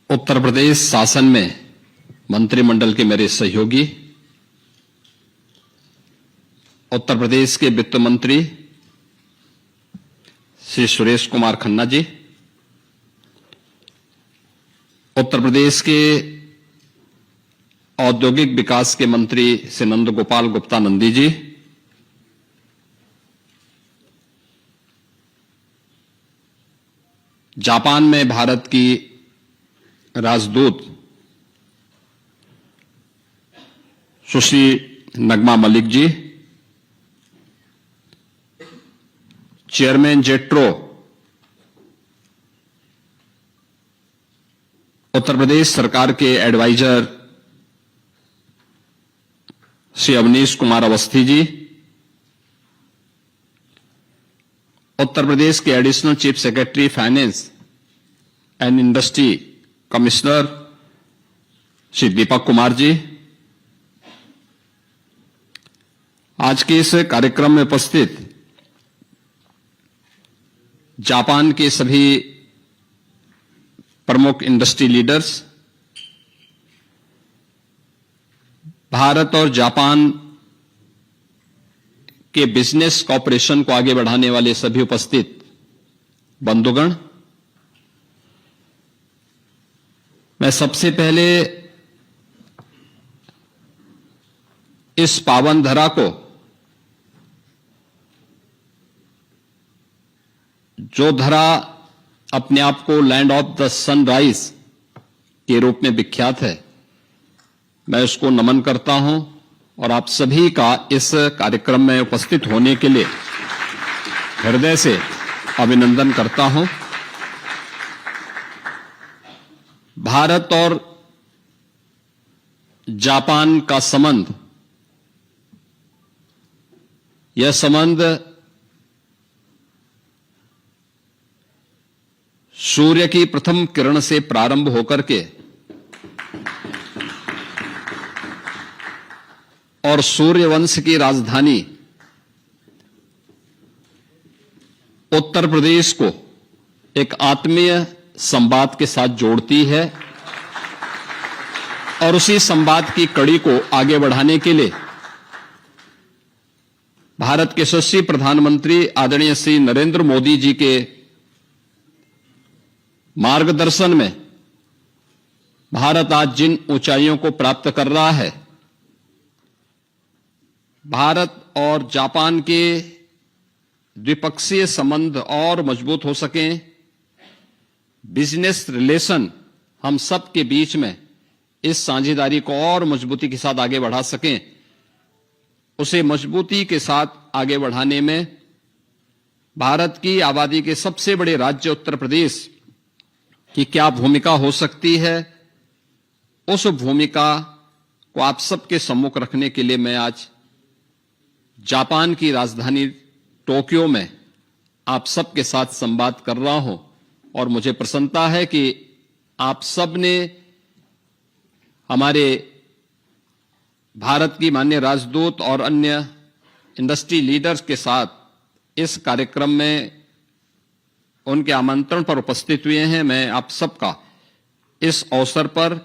उत्तर प्रदेश शासन में मंत्रिमंडल के मेरे सहयोगी, उत्तर प्रदेश के वित्त मंत्री श्री सुरेश कुमार खन्ना जी, उत्तर प्रदेश के औद्योगिक विकास के मंत्री श्री नंद गोपाल गुप्ता नंदी जी, जापान में भारत की राजदूत सुश्री नगमा मलिक जी, चेयरमैन जेट्रो, उत्तर प्रदेश सरकार के एडवाइजर श्री अवनीश कुमार अवस्थी जी, उत्तर प्रदेश के additional chief secretary finance and industry commissioner Shri Deepak Kumar ji, आज के इस कार्यक्रम में उपस्थित जापान के सभी प्रमुख इंडस्ट्री लीडर्स, भारत और जापान के बिजनेस कॉपरेशन को आगे बढ़ाने वाले सभी उपस्थित बंधुगण, मैं सबसे पहले इस पावन धरा को, जो धरा अपने आप को लैंड ऑफ द सनराइज के रूप में विख्यात है, मैं उसको नमन करता हूं और आप सभी का इस कार्यक्रम में उपस्थित होने के लिए हृदय से अभिनंदन करता हूं। भारत और जापान का संबंध, यह संबंध सूर्य की प्रथम किरण से प्रारंभ होकर के और सूर्यवंश की राजधानी उत्तर प्रदेश को एक आत्मीय संवाद के साथ जोड़ती है और उसी संवाद की कड़ी को आगे बढ़ाने के लिए भारत के यशस्वी प्रधानमंत्री आदरणीय श्री नरेंद्र मोदी जी के मार्गदर्शन में भारत आज जिन ऊंचाइयों को प्राप्त कर रहा है, भारत और जापान के द्विपक्षीय संबंध और मजबूत हो सकें, बिजनेस रिलेशन हम सब के बीच में इस साझेदारी को और मजबूती के साथ आगे बढ़ा सकें, उसे मजबूती के साथ आगे बढ़ाने में भारत की आबादी के सबसे बड़े राज्य उत्तर प्रदेश की क्या भूमिका हो सकती है, उस भूमिका को आप सबके सम्मुख रखने के लिए मैं आज जापान की राजधानी टोक्यो में आप सबके साथ संवाद कर रहा हूं और मुझे प्रसन्नता है कि आप सब ने हमारे भारत की माननीय राजदूत और अन्य इंडस्ट्री लीडर्स के साथ इस कार्यक्रम में उनके आमंत्रण पर उपस्थित हुए हैं। मैं आप सबका इस अवसर पर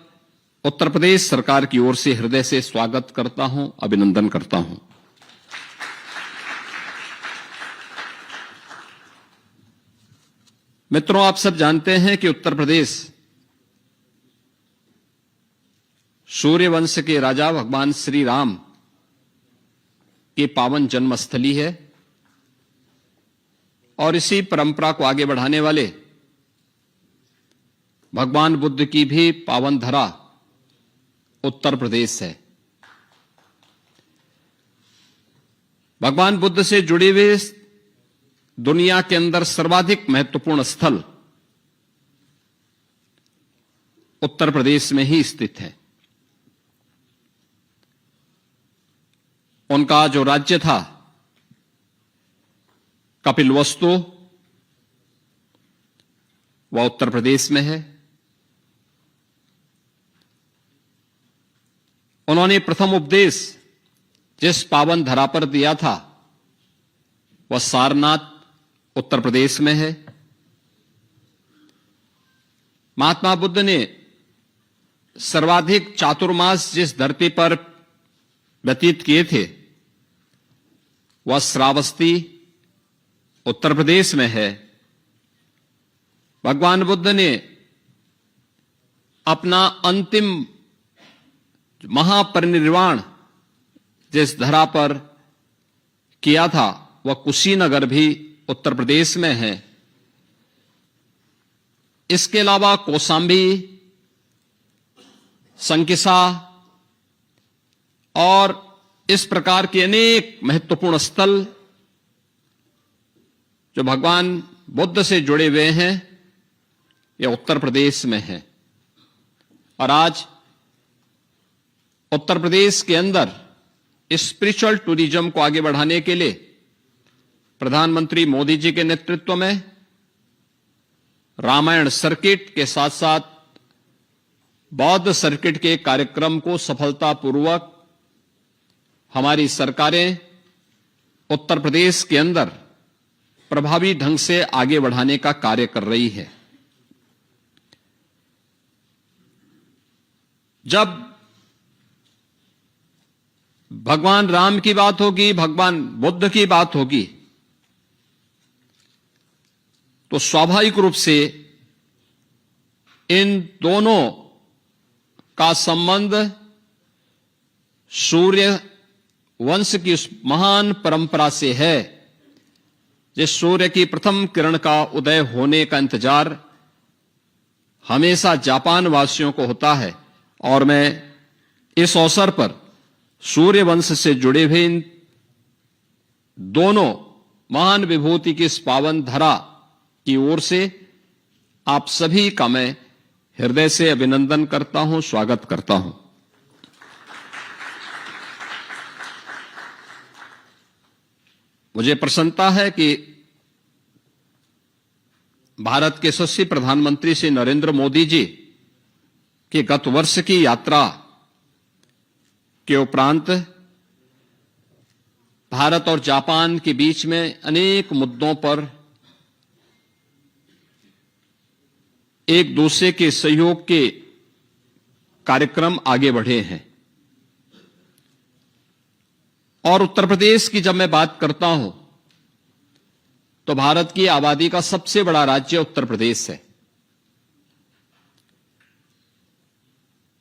उत्तर प्रदेश सरकार की ओर से हृदय से स्वागत करता हूं, अभिनंदन करता हूं। मित्रों, आप सब जानते हैं कि उत्तर प्रदेश सूर्यवंश के राजा भगवान श्री राम की पावन जन्मस्थली है और इसी परंपरा को आगे बढ़ाने वाले भगवान बुद्ध की भी पावन धरा उत्तर प्रदेश है। भगवान बुद्ध से जुड़े हुए दुनिया के अंदर सर्वाधिक महत्वपूर्ण स्थल उत्तर प्रदेश में ही स्थित है। उनका जो राज्य था कपिलवस्तु, वह उत्तर प्रदेश में है। उन्होंने प्रथम उपदेश जिस पावन धरा पर दिया था, वह सारनाथ उत्तर प्रदेश में है। महात्मा बुद्ध ने सर्वाधिक चातुर्मास जिस धरती पर व्यतीत किए थे वह श्रावस्ती उत्तर प्रदेश में है। भगवान बुद्ध ने अपना अंतिम महापरिनिर्वाण जिस धरा पर किया था वह कुशीनगर भी उत्तर प्रदेश में है। इसके अलावा कौशाम्बी, संकिसा और इस प्रकार के अनेक महत्वपूर्ण स्थल जो भगवान बुद्ध से जुड़े हुए हैं यह उत्तर प्रदेश में है। और आज उत्तर प्रदेश के अंदर स्पिरिचुअल टूरिज्म को आगे बढ़ाने के लिए प्रधानमंत्री मोदी जी के नेतृत्व में रामायण सर्किट के साथ साथ बौद्ध सर्किट के कार्यक्रम को सफलतापूर्वक हमारी सरकारें उत्तर प्रदेश के अंदर प्रभावी ढंग से आगे बढ़ाने का कार्य कर रही है। जब भगवान राम की बात होगी, भगवान बुद्ध की बात होगी, तो स्वाभाविक रूप से इन दोनों का संबंध सूर्य वंश की उस महान परंपरा से है जिस सूर्य की प्रथम किरण का उदय होने का इंतजार हमेशा जापान वासियों को होता है। और मैं इस अवसर पर सूर्य वंश से जुड़े हुए इन दोनों महान विभूति की इस पावन धरा की ओर से आप सभी का मैं हृदय से अभिनंदन करता हूं, स्वागत करता हूं। मुझे प्रसन्नता है कि भारत के यशस्वी प्रधानमंत्री श्री नरेंद्र मोदी जी की गत वर्ष की यात्रा के उपरांत भारत और जापान के बीच में अनेक मुद्दों पर एक दूसरे के सहयोग के कार्यक्रम आगे बढ़े हैं। और उत्तर प्रदेश की जब मैं बात करता हूं तो भारत की आबादी का सबसे बड़ा राज्य उत्तर प्रदेश है।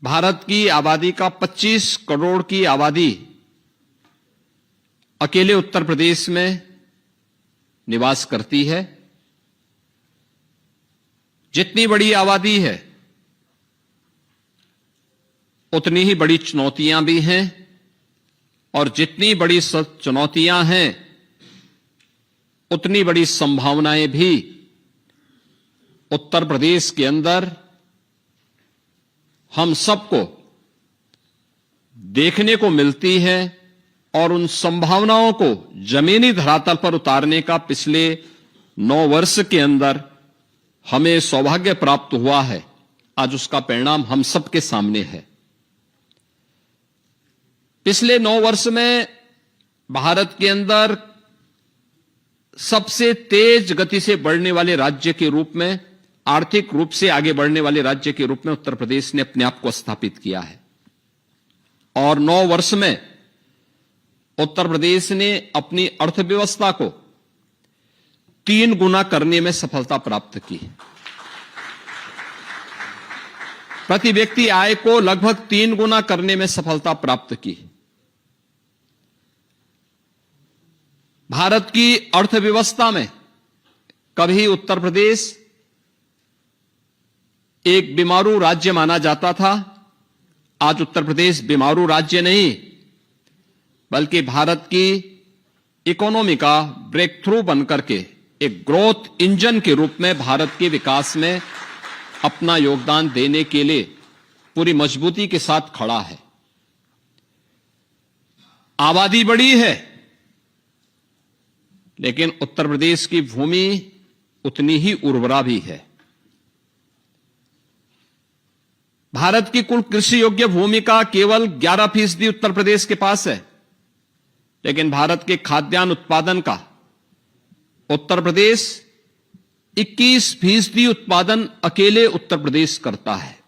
भारत की आबादी का 25 करोड़ की आबादी अकेले उत्तर प्रदेश में निवास करती है। जितनी बड़ी आबादी है उतनी ही बड़ी चुनौतियां भी हैं, और जितनी बड़ी चुनौतियां हैं उतनी बड़ी संभावनाएं भी उत्तर प्रदेश के अंदर हम सबको देखने को मिलती है। और उन संभावनाओं को जमीनी धरातल पर उतारने का पिछले 9 वर्ष के अंदर हमें सौभाग्य प्राप्त हुआ है। आज उसका परिणाम हम सबके सामने है। पिछले 9 वर्ष में भारत के अंदर सबसे तेज गति से बढ़ने वाले राज्य के रूप में, आर्थिक रूप से आगे बढ़ने वाले राज्य के रूप में उत्तर प्रदेश ने अपने आप को स्थापित किया है। और 9 वर्ष में उत्तर प्रदेश ने अपनी अर्थव्यवस्था को 3 गुना करने में सफलता प्राप्त की। प्रति व्यक्ति आय को लगभग 3 गुना करने में सफलता प्राप्त की। भारत की अर्थव्यवस्था में कभी उत्तर प्रदेश एक बीमारू राज्य माना जाता था। आज उत्तर प्रदेश बीमारू राज्य नहीं, बल्कि भारत की इकोनॉमी का ब्रेक थ्रू बनकर के एक ग्रोथ इंजन के रूप में भारत के विकास में अपना योगदान देने के लिए पूरी मजबूती के साथ खड़ा है। आबादी बड़ी है, लेकिन उत्तर प्रदेश की भूमि उतनी ही उर्वरा भी है। भारत की कुल कृषि योग्य भूमि का केवल 11% उत्तर प्रदेश के पास है, लेकिन भारत के खाद्यान्न उत्पादन का उत्तर प्रदेश 21% उत्पादन अकेले उत्तर प्रदेश करता है।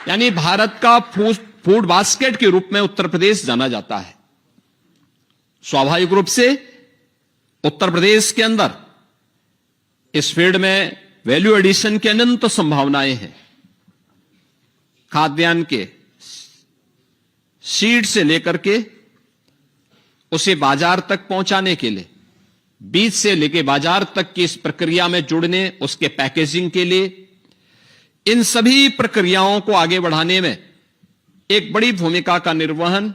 यानी भारत का फूड बास्केट के रूप में उत्तर प्रदेश जाना जाता है। स्वाभाविक रूप से उत्तर प्रदेश के अंदर इस फील्ड में वैल्यू एडिशन की अनंत संभावनाएं हैं। खाद्यान्न के सीड से लेकर के उसे बाजार तक पहुंचाने के लिए, बीज से लेकर बाजार तक की इस प्रक्रिया में जुड़ने, उसके पैकेजिंग के लिए, इन सभी प्रक्रियाओं को आगे बढ़ाने में एक बड़ी भूमिका का निर्वहन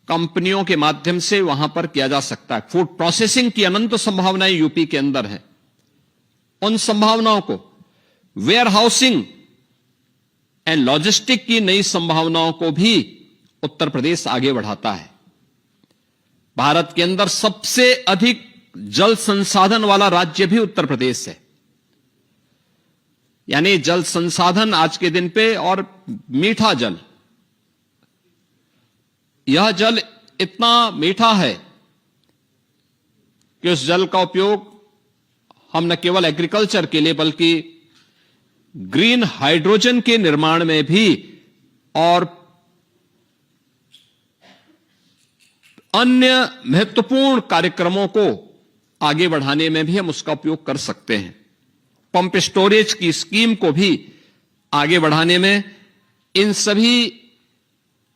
कंपनियों के माध्यम से वहां पर किया जा सकता है। फूड प्रोसेसिंग की अनंत संभावनाएं यूपी के अंदर हैं। उन संभावनाओं को, वेयर हाउसिंग एंड लॉजिस्टिक की नई संभावनाओं को भी उत्तर प्रदेश आगे बढ़ाता है। भारत के अंदर सबसे अधिक जल संसाधन वाला राज्य भी उत्तर प्रदेश है। यानी जल संसाधन आज के दिन पे, और मीठा जल, यह जल इतना मीठा है कि उस जल का उपयोग हम न केवल एग्रीकल्चर के लिए बल्कि ग्रीन हाइड्रोजन के निर्माण में भी और अन्य महत्वपूर्ण कार्यक्रमों को आगे बढ़ाने में भी हम उसका उपयोग कर सकते हैं। पंप स्टोरेज की स्कीम को भी आगे बढ़ाने में इन सभी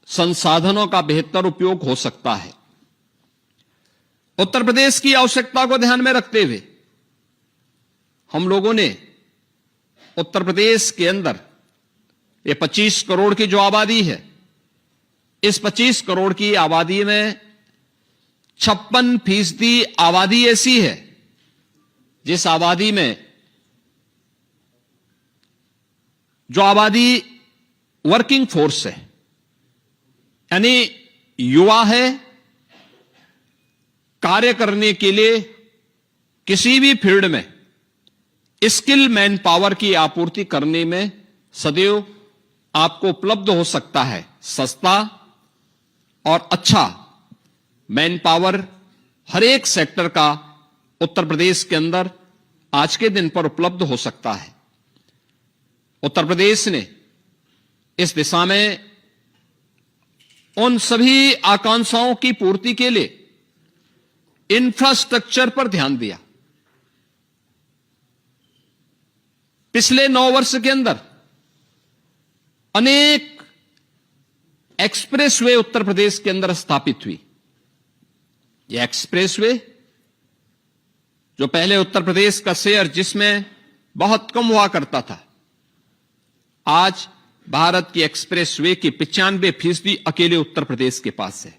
संसाधनों का बेहतर उपयोग हो सकता है। उत्तर प्रदेश की आवश्यकता को ध्यान में रखते हुए हम लोगों ने उत्तर प्रदेश के अंदर ये 25 करोड़ की जो आबादी है, इस 25 करोड़ की आबादी में 56% आबादी ऐसी है जिस आबादी में जो आबादी वर्किंग फोर्स है, यानी युवा है, कार्य करने के लिए किसी भी फील्ड में स्किल मैन पावर की आपूर्ति करने में सदैव आपको उपलब्ध हो सकता है सस्ता और अच्छा मैन पावर। हर एक सेक्टर का उत्तर प्रदेश के अंदर आज के दिन पर उपलब्ध हो सकता है। उत्तर प्रदेश ने इस दिशा में उन सभी आकांक्षाओं की पूर्ति के लिए इंफ्रास्ट्रक्चर पर ध्यान दिया। पिछले 9 वर्ष के अंदर अनेक एक्सप्रेसवे उत्तर प्रदेश के अंदर स्थापित हुई। यह एक्सप्रेसवे जो पहले उत्तर प्रदेश का शेयर जिसमें बहुत कम हुआ करता था, आज भारत की एक्सप्रेसवे की 95% अकेले उत्तर प्रदेश के पास है।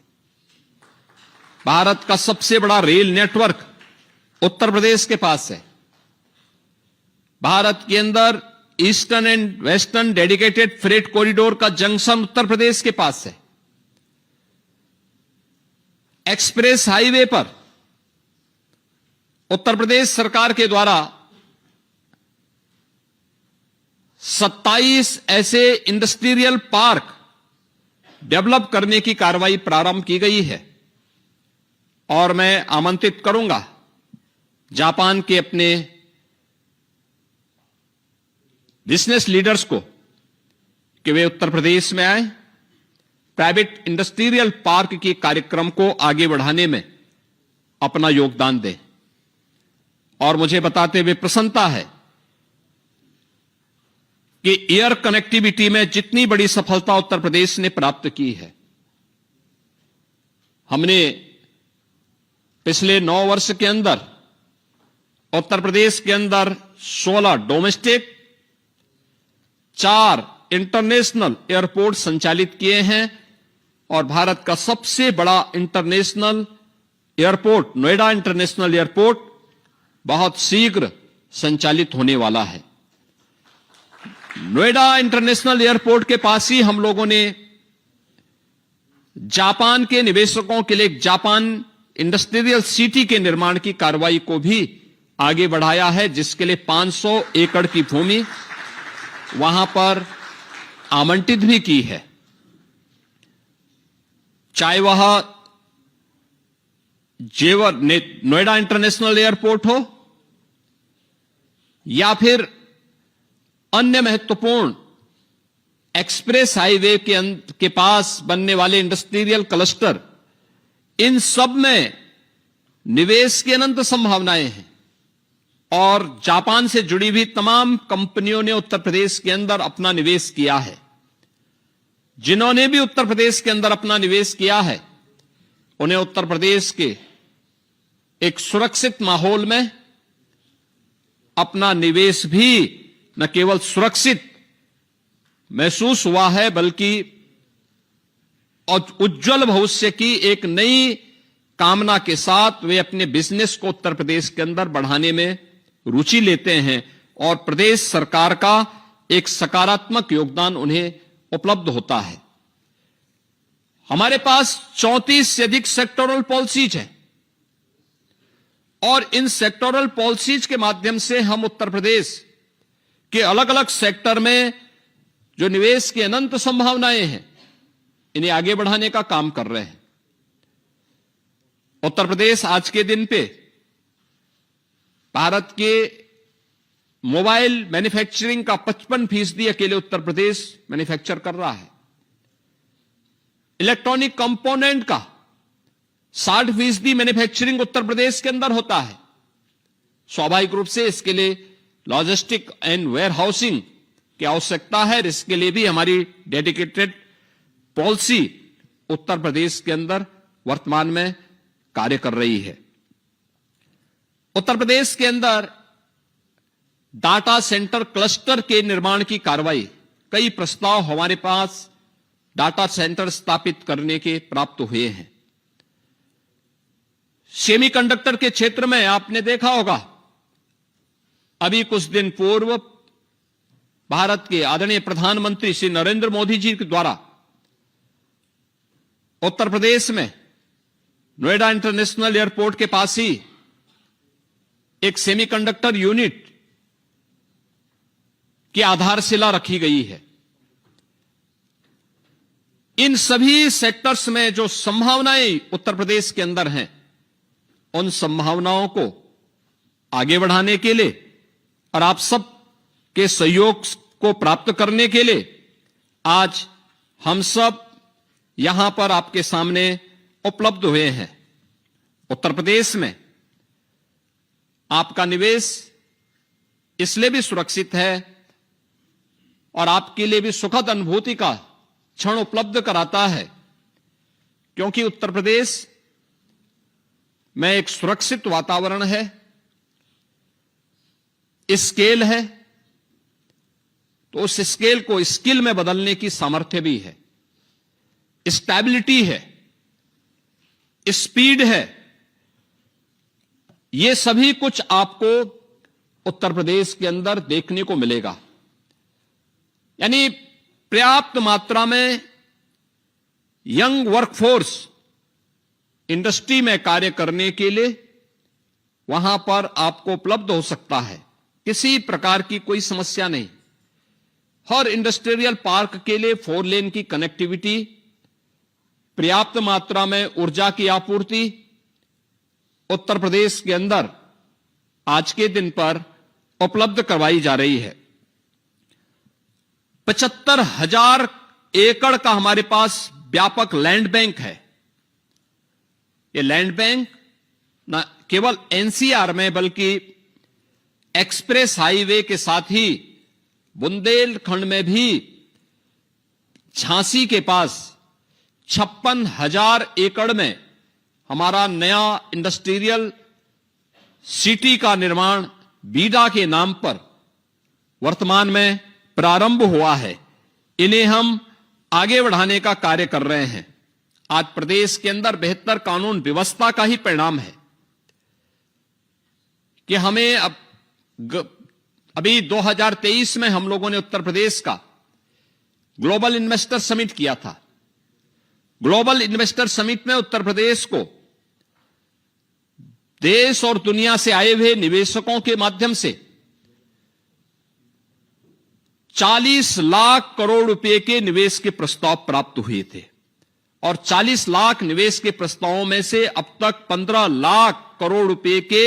भारत का सबसे बड़ा रेल नेटवर्क उत्तर प्रदेश के पास है। भारत के अंदर eastern and western dedicated freight corridor का जंक्शन उत्तर प्रदेश के पास है। एक्सप्रेस हाईवे पर उत्तर प्रदेश सरकार के द्वारा 27 ऐसे इंडस्ट्रियल पार्क डेवलप करने की कार्रवाई प्रारंभ की गई है। और मैं आमंत्रित करूंगा जापान के अपने बिजनेस लीडर्स को कि वे उत्तर प्रदेश में आए, प्राइवेट इंडस्ट्रियल पार्क के कार्यक्रम को आगे बढ़ाने में अपना योगदान दें। और मुझे बताते हुए प्रसन्नता है कि एयर कनेक्टिविटी में जितनी बड़ी सफलता उत्तर प्रदेश ने प्राप्त की है, हमने पिछले 9 वर्ष के अंदर उत्तर प्रदेश के अंदर 16 डोमेस्टिक, 4 इंटरनेशनल एयरपोर्ट संचालित किए हैं। और भारत का सबसे बड़ा international airport, Noida international airport, बहुत शीघ्र संचालित होने वाला है। नोएडा इंटरनेशनल एयरपोर्ट के पास ही हम लोगों ने जापान के निवेशकों के लिए जापान इंडस्ट्रियल सिटी के निर्माण की कार्रवाई को भी आगे बढ़ाया है, जिसके लिए 500 एकड़ की भूमि वहां पर आवंटित भी की है। चाहे वह जेवर नोएडा इंटरनेशनल एयरपोर्ट हो या फिर अन्य महत्वपूर्ण एक्सप्रेस हाईवे के पास बनने वाले इंडस्ट्रियल क्लस्टर, इन सब में निवेश की अनंत संभावनाएं हैं और जापान से जुड़ी हुई तमाम कंपनियों ने उत्तर प्रदेश के अंदर अपना निवेश किया है। जिन्होंने भी उत्तर प्रदेश के अंदर अपना निवेश किया है, उन्हें उत्तर प्रदेश के एक सुरक्षित माहौल में अपना निवेश भी न केवल सुरक्षित महसूस हुआ है, बल्कि उज्जवल भविष्य की एक नई कामना के साथ वे अपने बिजनेस को उत्तर प्रदेश के अंदर बढ़ाने में रुचि लेते हैं और प्रदेश सरकार का एक सकारात्मक योगदान उन्हें उपलब्ध होता है। हमारे पास 34 से अधिक सेक्टोरल पॉलिसीज हैं और इन सेक्टोरल पॉलिसीज के माध्यम से हम उत्तर प्रदेश के अलग अलग सेक्टर में जो निवेश की अनंत संभावनाएं हैं, इन्हें आगे बढ़ाने का काम कर रहे हैं। उत्तर प्रदेश आज के दिन पे भारत के मोबाइल मैन्युफैक्चरिंग का 55% अकेले उत्तर प्रदेश मैन्युफैक्चर कर रहा है। इलेक्ट्रॉनिक कंपोनेंट का 60% मैन्युफैक्चरिंग उत्तर प्रदेश के अंदर होता है। स्वाभाविक रूप से इसके लिए लॉजिस्टिक एंड वेयर हाउसिंग की आवश्यकता है। इसके लिए भी हमारी डेडिकेटेड पॉलिसी उत्तर प्रदेश के अंदर वर्तमान में कार्य कर रही है। उत्तर प्रदेश के अंदर डाटा सेंटर क्लस्टर के निर्माण की कार्रवाई, कई प्रस्ताव हमारे पास डाटा सेंटर स्थापित करने के प्राप्त हुए हैं। सेमीकंडक्टर के क्षेत्र में आपने देखा होगा, अभी कुछ दिन पूर्व भारत के आदरणीय प्रधानमंत्री श्री नरेंद्र मोदी जी के द्वारा उत्तर प्रदेश में नोएडा इंटरनेशनल एयरपोर्ट के पास ही एक सेमीकंडक्टर यूनिट की आधारशिला रखी गई है। इन सभी सेक्टर्स में जो संभावनाएं उत्तर प्रदेश के अंदर हैं, उन संभावनाओं को आगे बढ़ाने के लिए और आप सब के सहयोग को प्राप्त करने के लिए आज हम सब यहां पर आपके सामने उपलब्ध हुए हैं। उत्तर प्रदेश में आपका निवेश इसलिए भी सुरक्षित है और आपके लिए भी सुखद अनुभूति का क्षण उपलब्ध कराता है, क्योंकि उत्तर प्रदेश में एक सुरक्षित वातावरण है, स्केल है, तो उस स्केल को स्किल में बदलने की सामर्थ्य भी है, स्टेबिलिटी है, स्पीड है। ये सभी कुछ आपको उत्तर प्रदेश के अंदर देखने को मिलेगा। यानी पर्याप्त मात्रा में यंग वर्कफोर्स इंडस्ट्री में कार्य करने के लिए वहां पर आपको उपलब्ध हो सकता है। किसी प्रकार की कोई समस्या नहीं। हर इंडस्ट्रियल पार्क के लिए 4 लेन की कनेक्टिविटी, पर्याप्त मात्रा में ऊर्जा की आपूर्ति उत्तर प्रदेश के अंदर आज के दिन पर उपलब्ध करवाई जा रही है। 75,000 एकड़ का हमारे पास व्यापक लैंड बैंक है। ये लैंड बैंक न केवल एनसीआर में बल्कि एक्सप्रेस हाईवे के साथ ही बुंदेलखंड में भी झांसी के पास 56,000 एकड़ में हमारा नया इंडस्ट्रियल सिटी का निर्माण बीडा के नाम पर वर्तमान में प्रारंभ हुआ है। इन्हें हम आगे बढ़ाने का कार्य कर रहे हैं। आज प्रदेश के अंदर बेहतर कानून व्यवस्था का ही परिणाम है कि हमें अभी 2023 में हम लोगों ने उत्तर प्रदेश का ग्लोबल इन्वेस्टर समिट किया था। ग्लोबल इन्वेस्टर समिट में उत्तर प्रदेश को देश और दुनिया से आए हुए निवेशकों के माध्यम से 40 लाख करोड़ रुपए के निवेश के प्रस्ताव प्राप्त हुए थे और 40 लाख निवेश के प्रस्तावों में से अब तक 15 लाख करोड़ रुपए के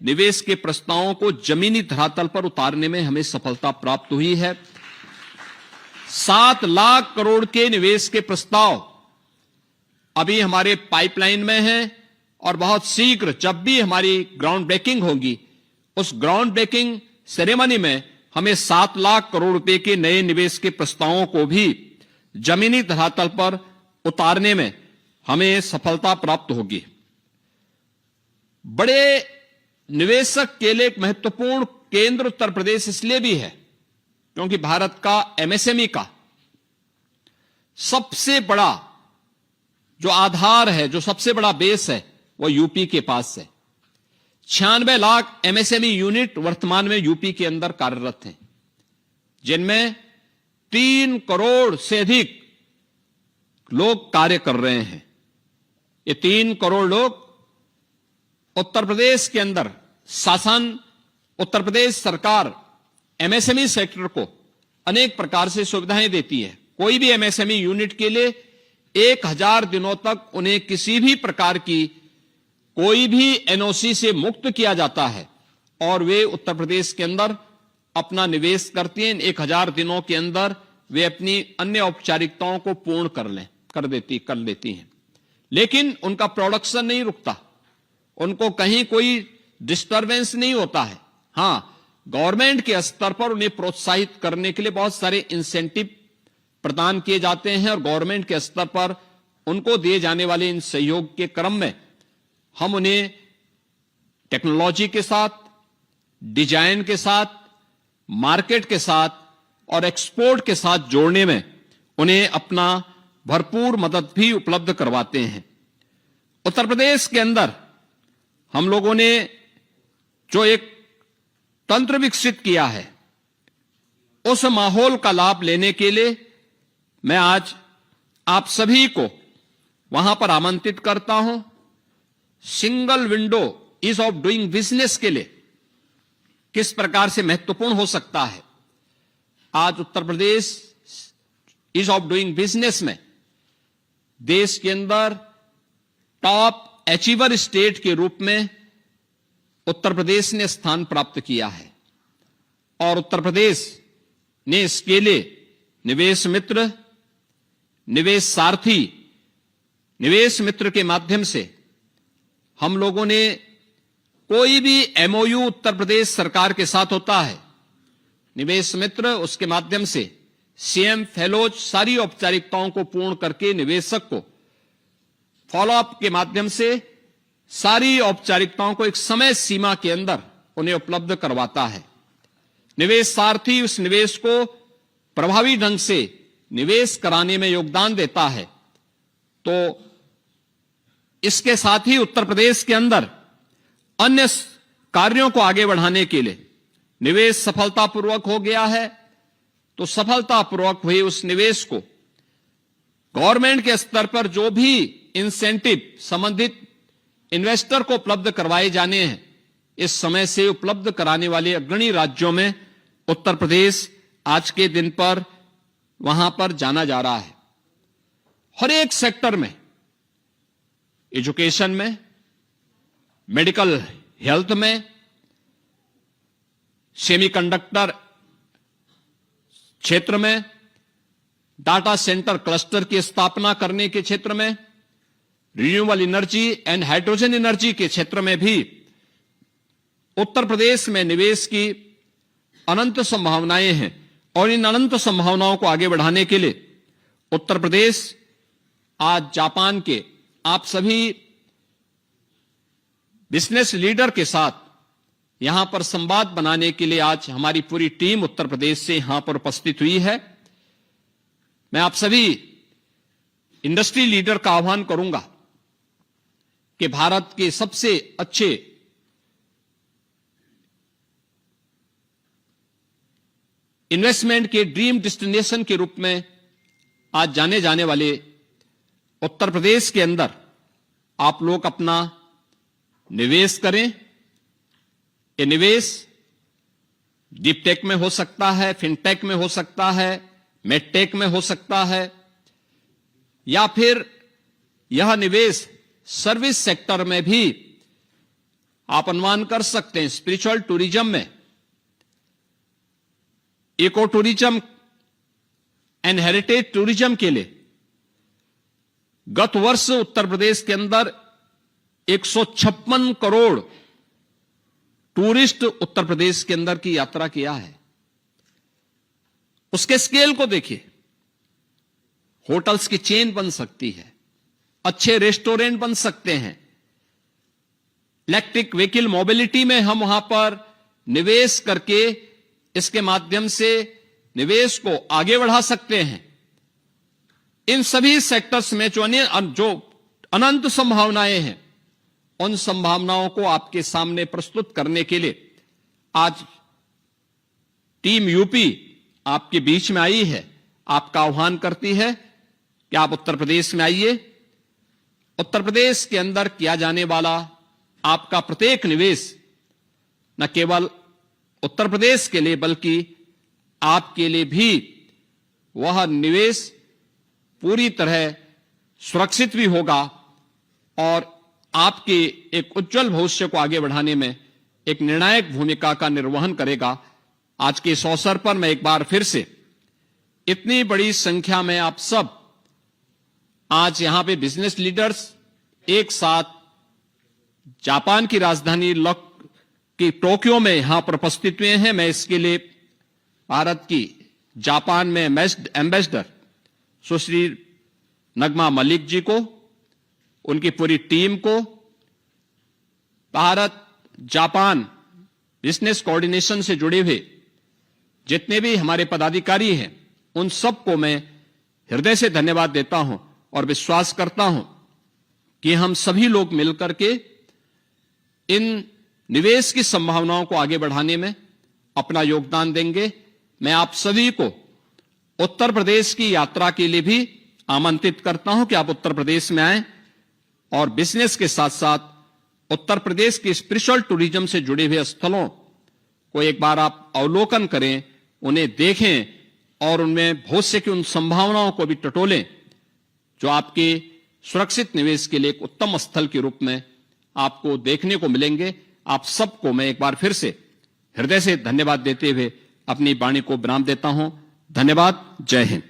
निवेश के प्रस्तावों को जमीनी धरातल पर उतारने में हमें सफलता प्राप्त हुई है। 7 लाख करोड़ के निवेश के प्रस्ताव अभी हमारे पाइपलाइन में हैं और बहुत शीघ्र जब भी हमारी ग्राउंड ब्रेकिंग होगी, उस ग्राउंड ब्रेकिंग सेरेमनी में हमें 7 लाख करोड़ रुपए के नए निवेश के प्रस्तावों को भी जमीनी धरातल पर उतारने में हमें सफलता प्राप्त होगी। बड़े निवेशक के लिए एक महत्वपूर्ण केंद्र उत्तर प्रदेश इसलिए भी है क्योंकि भारत का एमएसएमई का सबसे बड़ा जो आधार है, जो सबसे बड़ा बेस है, वो यूपी के पास है। 96 लाख एमएसएमई यूनिट वर्तमान में यूपी के अंदर कार्यरत हैं, जिनमें 3 करोड़ से अधिक लोग कार्य कर रहे हैं। ये 3 करोड़ लोग उत्तर प्रदेश के अंदर शासन, उत्तर प्रदेश सरकार एमएसएमई सेक्टर को अनेक प्रकार से सुविधाएं देती है। कोई भी एमएसएमई यूनिट के लिए 1000 दिनों तक उन्हें किसी भी प्रकार की कोई भी एनओसी से मुक्त किया जाता है और वे उत्तर प्रदेश के अंदर अपना निवेश करती हैं। 1000 दिनों के अंदर वे अपनी अन्य औपचारिकताओं को पूर्ण कर लेती हैं। लेकिन उनका प्रोडक्शन नहीं रुकता, उनको कहीं कोई डिस्टरबेंस नहीं होता है। हां, गवर्नमेंट के स्तर पर उन्हें प्रोत्साहित करने के लिए बहुत सारे इंसेंटिव प्रदान किए जाते हैं और गवर्नमेंट के स्तर पर उनको दिए जाने वाले इन सहयोग के क्रम में हम उन्हें टेक्नोलॉजी के साथ, डिजाइन के साथ, मार्केट के साथ और एक्सपोर्ट के साथ जोड़ने में उन्हें अपना भरपूर मदद भी उपलब्ध करवाते हैं। उत्तर प्रदेश के अंदर हम लोगों ने जो एक तंत्र विकसित किया है, उस माहौल का लाभ लेने के लिए मैं आज आप सभी को वहां पर आमंत्रित करता हूं। Single window ease of doing business के लिए किस प्रकार से महत्वपूर्ण हो सकता है। आज Uttar Pradesh ease of doing business में देश के अंदर टॉप अचीवर स्टेट के रूप में उत्तर प्रदेश ने स्थान प्राप्त किया है और उत्तर प्रदेश ने इसके लिए निवेश मित्र, निवेश सारथी, निवेश मित्र के माध्यम से हम लोगों ने कोई भी एमओयू उत्तर प्रदेश सरकार के साथ होता है, निवेश मित्र उसके माध्यम से सीएम फेलोज सारी औपचारिकताओं को पूर्ण करके निवेशक को फॉलोअप के माध्यम से सारी औपचारिकताओं को एक समय सीमा के अंदर उन्हें उपलब्ध करवाता है। निवेश सारथी उस निवेश को प्रभावी ढंग से निवेश कराने में योगदान देता है। तो इसके साथ ही उत्तर प्रदेश के अंदर अन्य कार्यों को आगे बढ़ाने के लिए निवेश सफलतापूर्वक हो गया है, तो सफलतापूर्वक हुए उस निवेश को गवर्नमेंट के स्तर पर जो भी इंसेंटिव संबंधित इन्वेस्टर को उपलब्ध करवाए जाने हैं, इस समय से उपलब्ध कराने वाले अग्रणी राज्यों में उत्तर प्रदेश आज के दिन पर वहां पर जाना जा रहा है। हर एक सेक्टर में, एजुकेशन में, मेडिकल हेल्थ में, सेमीकंडक्टर क्षेत्र में, डाटा सेंटर क्लस्टर की स्थापना करने के क्षेत्र में, renewable energy and hydrogen energy के क्षेत्र में भी उत्तर प्रदेश में निवेश की अनंत संभावनाएं हैं और इन अनंत संभावनाओं को आगे बढ़ाने के लिए उत्तर प्रदेश आज जापान के आप सभी बिजनेस लीडर के साथ यहां पर संवाद बनाने के लिए आज हमारी पूरी टीम उत्तर प्रदेश से यहां पर उपस्थित हुई है। मैं आप सभी इंडस्ट्री लीडर का आह्वान करूंगा कि भारत के सबसे अच्छे इन्वेस्टमेंट के ड्रीम डेस्टिनेशन के रूप में आज जाने जाने वाले उत्तर प्रदेश के अंदर आप लोग अपना निवेश करें। ये निवेश डीप टेक में हो सकता है, फिनटेक में हो सकता है, मेडटेक में हो सकता है, या फिर यह निवेश सर्विस सेक्टर में भी आप अनुमान कर सकते हैं। स्पिरिचुअल टूरिज्म में, eco tourism and heritage tourism के लिए गत वर्ष उत्तर प्रदेश के अंदर 156 करोड़ टूरिस्ट उत्तर प्रदेश के अंदर की यात्रा किया है। उसके स्केल को देखिए, होटल्स की चेन बन सकती है, अच्छे रेस्टोरेंट बन सकते हैं, इलेक्ट्रिक व्हीकल मोबिलिटी में हम वहां पर निवेश करके इसके माध्यम से निवेश को आगे बढ़ा सकते हैं। इन सभी सेक्टर्स में जो अनंत संभावनाएं हैं, उन संभावनाओं को आपके सामने प्रस्तुत करने के लिए आज टीम यूपी आपके बीच में आई है, आपका आह्वान करती है कि आप उत्तर प्रदेश में आइए। उत्तर प्रदेश के अंदर किया जाने वाला आपका प्रत्येक निवेश न केवल उत्तर प्रदेश के लिए बल्कि आपके लिए भी वह निवेश पूरी तरह सुरक्षित भी होगा और आपके एक उज्जवल भविष्य को आगे बढ़ाने में एक निर्णायक भूमिका का निर्वहन करेगा। आज के इस अवसर पर मैं एक बार फिर से इतनी बड़ी संख्या में आप सब आज यहां पे बिजनेस लीडर्स एक साथ जापान की राजधानी की टोक्यो में यहां पर उपस्थित हुए हैं। मैं इसके लिए भारत की जापान में एम्बेसडर सुश्री नगमा मलिक जी को, उनकी पूरी टीम को, भारत जापान बिजनेस कोऑर्डिनेशन से जुड़े हुए जितने भी हमारे पदाधिकारी हैं, उन सबको मैं हृदय से धन्यवाद देता हूं और विश्वास करता हूं कि हम सभी लोग मिलकर के इन निवेश की संभावनाओं को आगे बढ़ाने में अपना योगदान देंगे। मैं आप सभी को उत्तर प्रदेश की यात्रा के लिए भी आमंत्रित करता हूं कि आप उत्तर प्रदेश में आएं और बिजनेस के साथ साथ उत्तर प्रदेश के स्पिरिचुअल टूरिज्म से जुड़े हुए स्थलों को एक बार आप अवलोकन करें, उन्हें देखें और उनमें भविष्य की उन संभावनाओं को भी टटोलें जो आपके सुरक्षित निवेश के लिए एक उत्तम स्थल के रूप में आपको देखने को मिलेंगे। आप सबको मैं एक बार फिर से हृदय से धन्यवाद देते हुए अपनी वाणी को विराम देता हूं। धन्यवाद। जय हिंद।